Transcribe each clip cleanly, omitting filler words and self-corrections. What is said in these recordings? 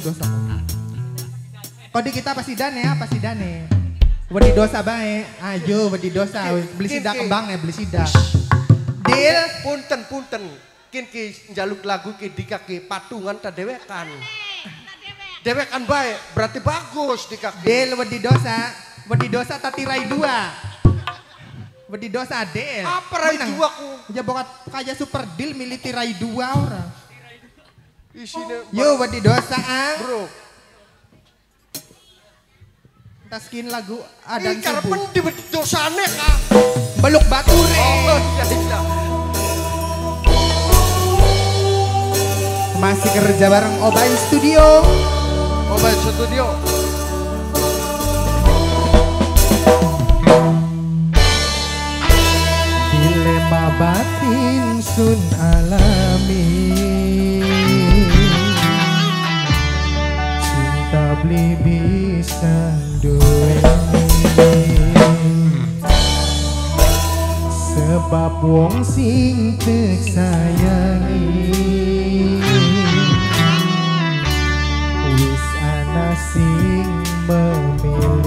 dosa. Kode kita pasti dane ya, pasti dane. Wedi dosa bae. Ayo wedi dosa. Beli sida kembang nih, beli sida. Deal. Punten. Ki njaluk lagu ki dikaki patungan ta dewekan. Dewekan bae, berarti bagus dikaki. Deal wedi dosa tak tirai dua. Wedi dosa Del. Apa rai dua ku? Ya bokat kayak super deal milih tirai dua orang. Isine. Yo wedi dosa Bro. Taskin lagu adan subuh. subuh. Di dosane kah? Beluk bature. Oh iya. Masih kerja bareng Obay Studio. Obay Studio. Dilema batin sun alami, cinta beli bisa duweni, sebab wong sing tek sayangi wis ana sing memiliki.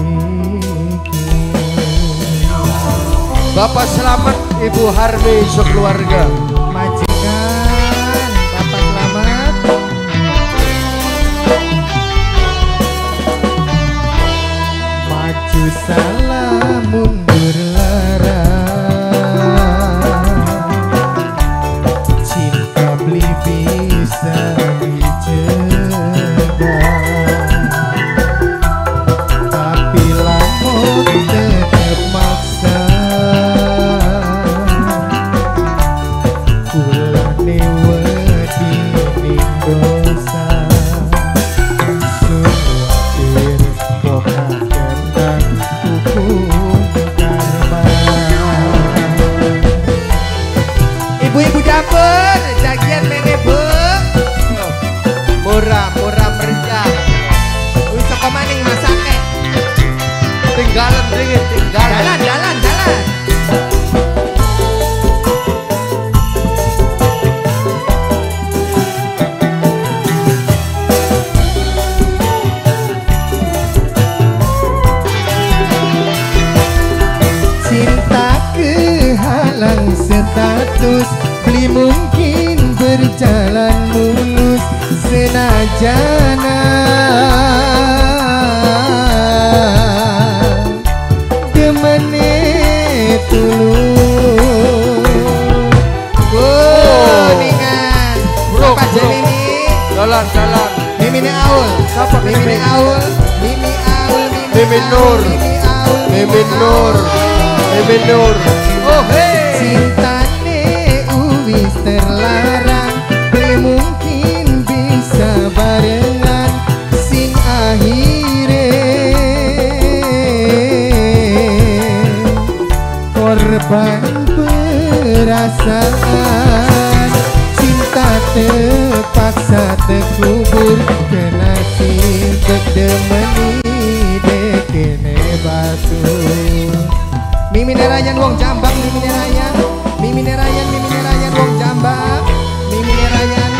Bapak selamat, Ibu Harmi sekeluarga. Majikan, Bapak selamat. Maju salah mundur lara, cinta beli bisa dicegah, tapi lamun tetap maksa kulane wedi dosa. Suwatir bokaken dan hukum karma. Ibu-ibu dapur jagian menebo Murah meriah. wis saka maning masake. Tinggalan dingin, tinggalan. Jalan. Cinta kehalang status, beli mungkin berjalan mulus senajana demene tulus. Ningan Bro, Bapak bro. Jelini Jalan. Mimine Aul. Siapa Mimine Aul? Mimi Aul. Mimi Nur. Mimi Aul. Mimin Nur. Oh hey. Cintane uwis terlarang, beli mungkin bisa barengan sing akhire korban perasaan. Cinta terpaksa terkubur kena sing kedemeni dekene batu. Mimine Rayan wong Jambang, Mimine Rayan wong Jambang, Mimine Rayan.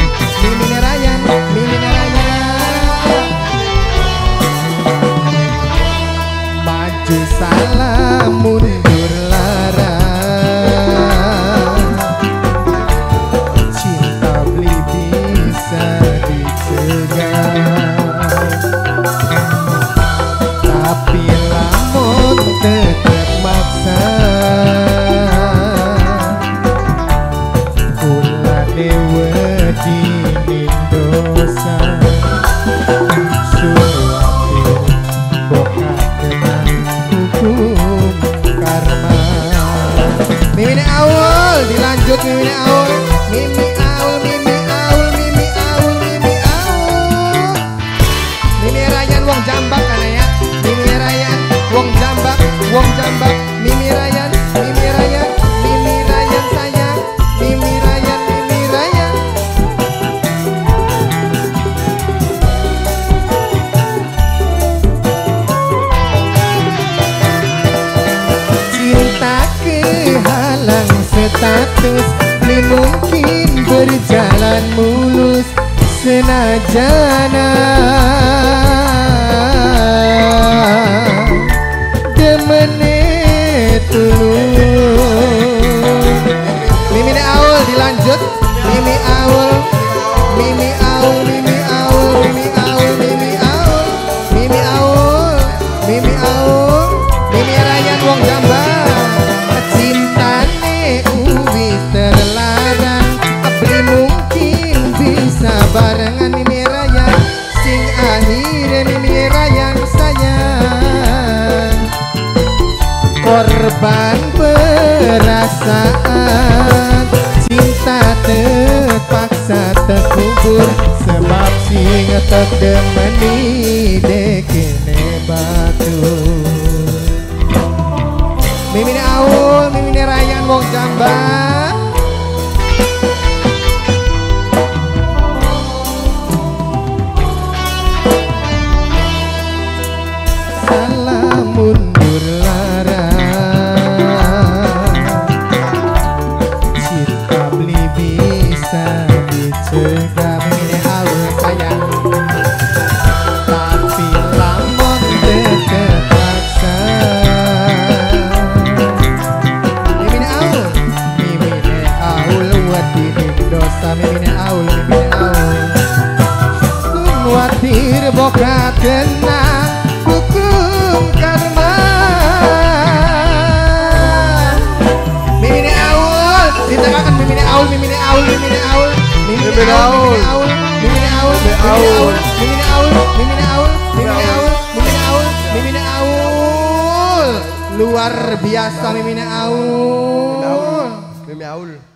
Maju salah mundur lara, cinta beli bisa dicegah, tapi lamun tetap maksa kulane wedi dosa. Suwatir bokaken hukum karma. Mimine Aul dilanjut, Mimine Aul. Mimi Rayan wong Jambak kan ya. Mimi Rayan wong Jambak. Mimi Rayan sayang. Mimi Rayan. Cinta kehalang status, beli mungkin berjalan mulus senajana ngapur sebab sing ngetok demeni dekene batu. Mimine Aul, mimine Rayan wong Jambang. Salam mundur lara cinta beli bisa dicegah. Mimine Aul sayang tapi lamun terpaksa. Mimine Aul wadir dosa. Mimine Aul sun wadir boga tenang hukum karma. Mimine Aul ditengahkan. Mimine Aul, mimine Aul, mimine Aul, mimine Aul, mimine Aul, mimine Aul, mimine Aul, mimine Aul, mimine Aul, mimine Aul, mimine Aul, luar biasa Mimine Aul. Mimine Aul.